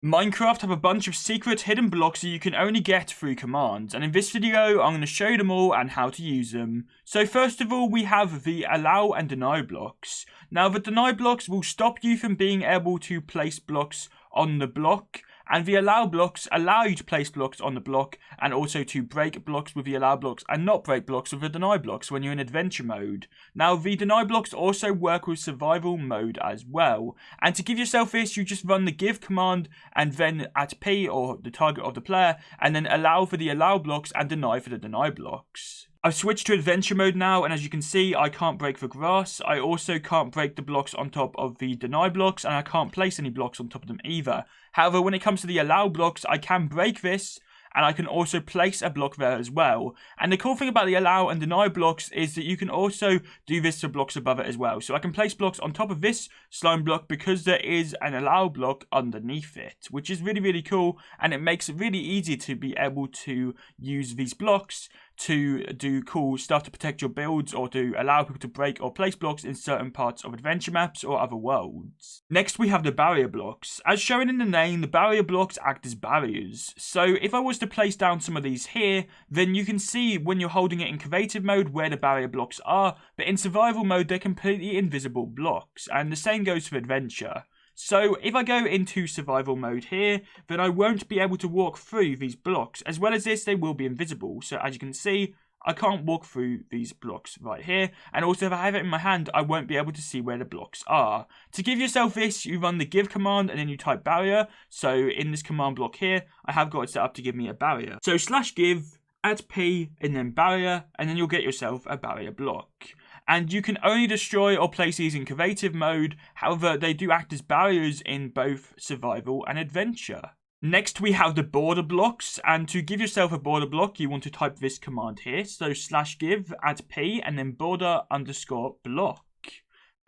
Minecraft have a bunch of secret hidden blocks that you can only get through commands, and in this video I'm going to show you them all and how to use them. So first of all, we have the allow and deny blocks. Now the deny blocks will stop you from being able to place blocks on the block, and the allow blocks allow you to place blocks on the block and also to break blocks with the allow blocks and not break blocks with the deny blocks when you're in adventure mode. Now the deny blocks also work with survival mode as well, and to give yourself this you just run the give command and then at P, or the target of the player, and then allow for the allow blocks and deny for the deny blocks. I've switched to adventure mode now, and as you can see, I can't break the grass. I also can't break the blocks on top of the deny blocks, and I can't place any blocks on top of them either. However, when it comes to the allow blocks, I can break this, and I can also place a block there as well. And the cool thing about the allow and deny blocks is that you can also do this to blocks above it as well. So I can place blocks on top of this slime block because there is an allow block underneath it, which is really, really cool. And it makes it really easy to be able to use these blocks to do cool stuff to protect your builds, or to allow people to break or place blocks in certain parts of adventure maps or other worlds. Next we have the barrier blocks. As shown in the name, the barrier blocks act as barriers. So if I was to place down some of these here, then you can see when you're holding it in creative mode where the barrier blocks are, but in survival mode they're completely invisible blocks, and the same goes for adventure. So if I go into survival mode here, then I won't be able to walk through these blocks. As well as this, they will be invisible. So as you can see, I can't walk through these blocks right here. And also if I have it in my hand, I won't be able to see where the blocks are. To give yourself this, you run the give command and then you type barrier. So in this command block here, I have got it set up to give me a barrier. So /give, add P, and then barrier, and then you'll get yourself a barrier block. And you can only destroy or place these in creative mode. However, they do act as barriers in both survival and adventure. Next, we have the border blocks. And to give yourself a border block, you want to type this command here. So /give, add P, and then border_block.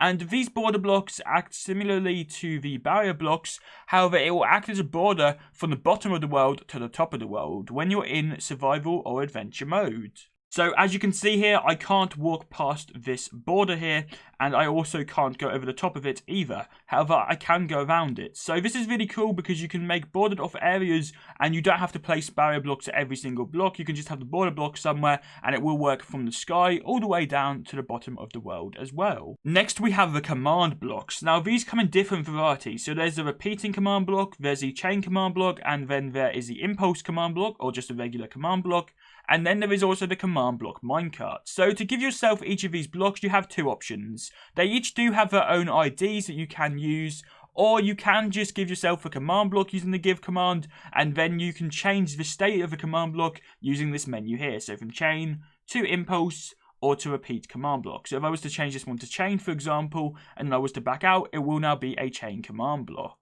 And these border blocks act similarly to the barrier blocks. However, it will act as a border from the bottom of the world to the top of the world when you're in survival or adventure mode. So as you can see here, I can't walk past this border here, and I also can't go over the top of it either. However, I can go around it. So this is really cool because you can make bordered off areas and you don't have to place barrier blocks at every single block. You can just have the border block somewhere and it will work from the sky all the way down to the bottom of the world as well. Next, we have the command blocks. Now these come in different varieties. So there's the repeating command block, there's the chain command block, and then there is the impulse command block, or just a regular command block. And then there is also the command block minecart. So to give yourself each of these blocks, you have two options. They each do have their own IDs that you can use, or you can just give yourself a command block using the give command, and then you can change the state of the command block using this menu here. So from chain to impulse, or to repeat command block. So if I was to change this one to chain, for example, and then I was to back out, it will now be a chain command block.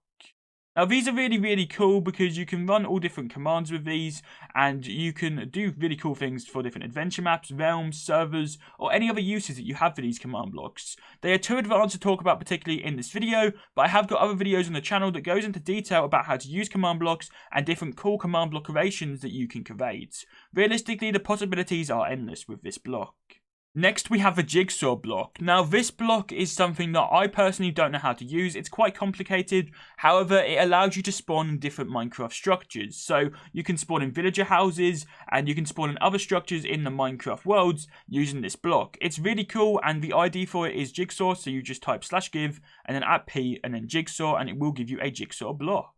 Now these are really, really cool because you can run all different commands with these, and you can do really cool things for different adventure maps, realms, servers, or any other uses that you have for these command blocks. They are too advanced to talk about particularly in this video, but I have got other videos on the channel that goes into detail about how to use command blocks and different cool command block creations that you can create. Realistically, the possibilities are endless with this block. Next, we have the Jigsaw Block. Now, this block is something that I personally don't know how to use. It's quite complicated. However, it allows you to spawn in different Minecraft structures. So, you can spawn in villager houses, and you can spawn in other structures in the Minecraft worlds using this block. It's really cool, and the ID for it is Jigsaw, so you just type /give, and then add P, and then Jigsaw, and it will give you a Jigsaw block.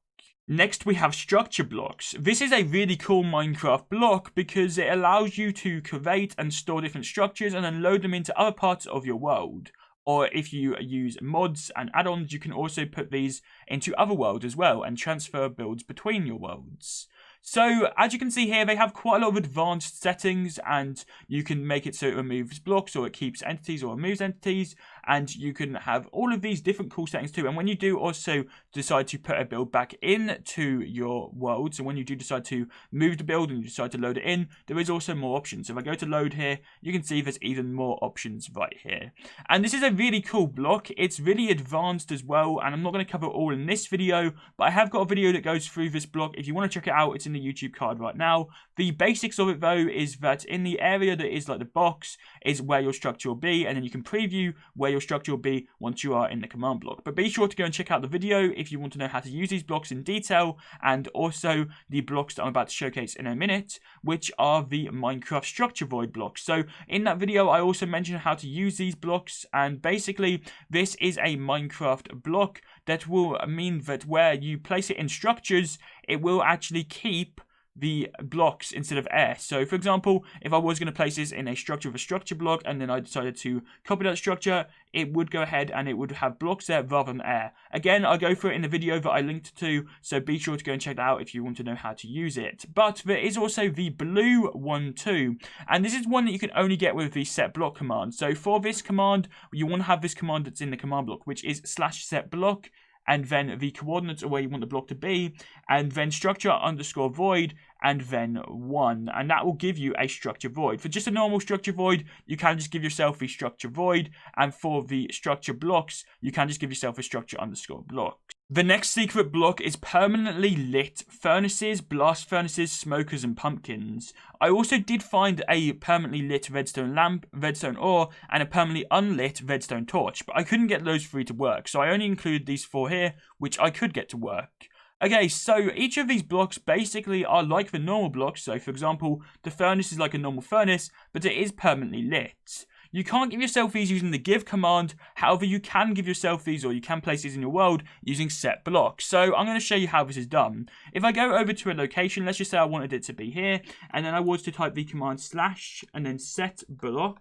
Next, we have structure blocks. This is a really cool Minecraft block because it allows you to create and store different structures and then load them into other parts of your world. Or if you use mods and add-ons, you can also put these into other worlds as well and transfer builds between your worlds. So, as you can see here, they have quite a lot of advanced settings, and you can make it so it removes blocks, or it keeps entities, or removes entities, and you can have all of these different cool settings too. And when you do also decide to put a build back into your world, so when you do decide to move the build and you decide to load it in, there is also more options. So if I go to load here, you can see there's even more options right here. And this is a really cool block. It's really advanced as well, and I'm not going to cover it all in this video, but I have got a video that goes through this block. If you want to check it out, it's in the YouTube card right now. The basics of it though is that in the area that is like the box is where your structure will be, and then you can preview where your structure will be once you are in the command block. But be sure to go and check out the video if you want to know how to use these blocks in detail, and also the blocks that I'm about to showcase in a minute, which are the Minecraft structure void blocks. So in that video, I also mentioned how to use these blocks, and basically this is a Minecraft block that will mean that where you place it in structures, it will actually keep the blocks instead of air. So for example, if I was going to place this in a structure of a structure block and then I decided to copy that structure, it would go ahead and it would have blocks there rather than air. Again, I'll go through it in the video that I linked to, so be sure to go and check that out if you want to know how to use it. But there is also the blue one too, and this is one that you can only get with the set block command. So for this command, you want to have this command that's in the command block, which is /setBlock, and then the coordinates of where you want the block to be, and then structure_void, and then 1, and that will give you a structure void. For just a normal structure void, you can just give yourself the structure void, and for the structure blocks, you can just give yourself a structure_block. The next secret block is permanently lit furnaces, blast furnaces, smokers, and pumpkins. I also did find a permanently lit redstone lamp, redstone ore, and a permanently unlit redstone torch, but I couldn't get those 3 to work, so I only included these 4 here, which I could get to work. Okay, so each of these blocks basically are like the normal blocks. So for example, the furnace is like a normal furnace, but it is permanently lit. You can't give yourself these using the give command. However, you can give yourself these, or you can place these in your world using set block. So I'm going to show you how this is done. If I go over to a location, let's just say I wanted it to be here, and then I was to type the command / and then set block,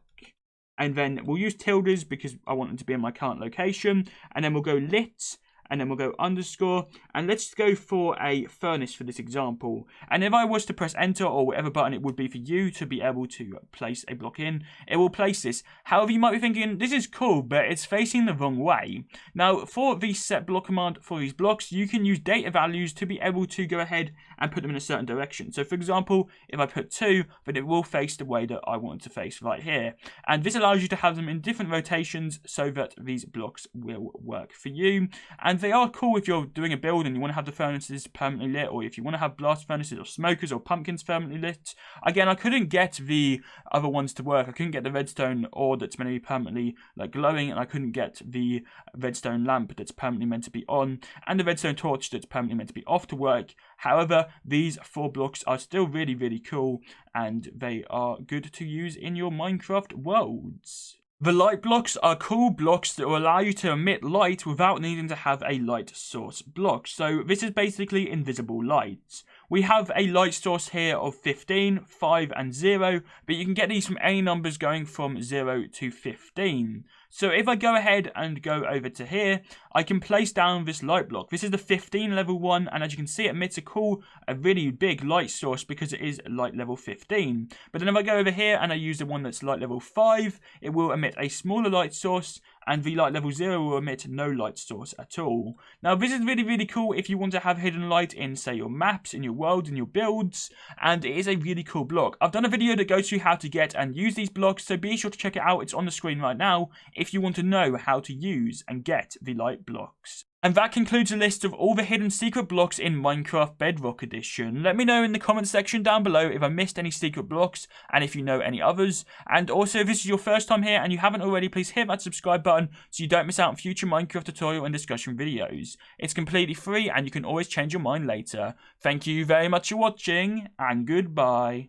and then we'll use tildes because I want them to be in my current location, and then we'll go lit, and then we'll go underscore, and let's go for a furnace for this example. And if I was to press enter, or whatever button it would be for you to be able to place a block in, it will place this. However, you might be thinking, this is cool, but it's facing the wrong way. Now, for the set block command for these blocks, you can use data values to be able to go ahead and put them in a certain direction. So for example, if I put 2, then it will face the way that I want it to face right here. And this allows you to have them in different rotations so that these blocks will work for you. And they are cool if you're doing a build and you want to have the furnaces permanently lit, or if you want to have blast furnaces or smokers or pumpkins permanently lit. Again, I couldn't get the other ones to work. I couldn't get the redstone ore that's meant to be permanently like glowing, and I couldn't get the redstone lamp that's permanently meant to be on, and the redstone torch that's permanently meant to be off to work. However, these 4 blocks are still really, really cool, and they are good to use in your Minecraft worlds. The light blocks are cool blocks that will allow you to emit light without needing to have a light source block. So this is basically invisible light. We have a light source here of 15, 5, and 0, but you can get these from any numbers going from 0 to 15. So if I go ahead and go over to here, I can place down this light block. This is the 15 level one, and as you can see, it emits a really big light source because it is light level 15. But then if I go over here and I use the one that's light level 5, it will emit a smaller light source, and the light level 0 will emit no light source at all. Now this is really, really cool if you want to have hidden light in, say, your maps, in your world, in your builds, and it is a really cool block. I've done a video that goes through how to get and use these blocks, so be sure to check it out. It's on the screen right now if you want to know how to use and get the light blocks. And that concludes the list of all the hidden secret blocks in Minecraft Bedrock Edition. Let me know in the comment section down below if I missed any secret blocks and if you know any others. And also, if this is your first time here and you haven't already, please hit that subscribe button so you don't miss out on future Minecraft tutorial and discussion videos. It's completely free and you can always change your mind later. Thank you very much for watching, and goodbye.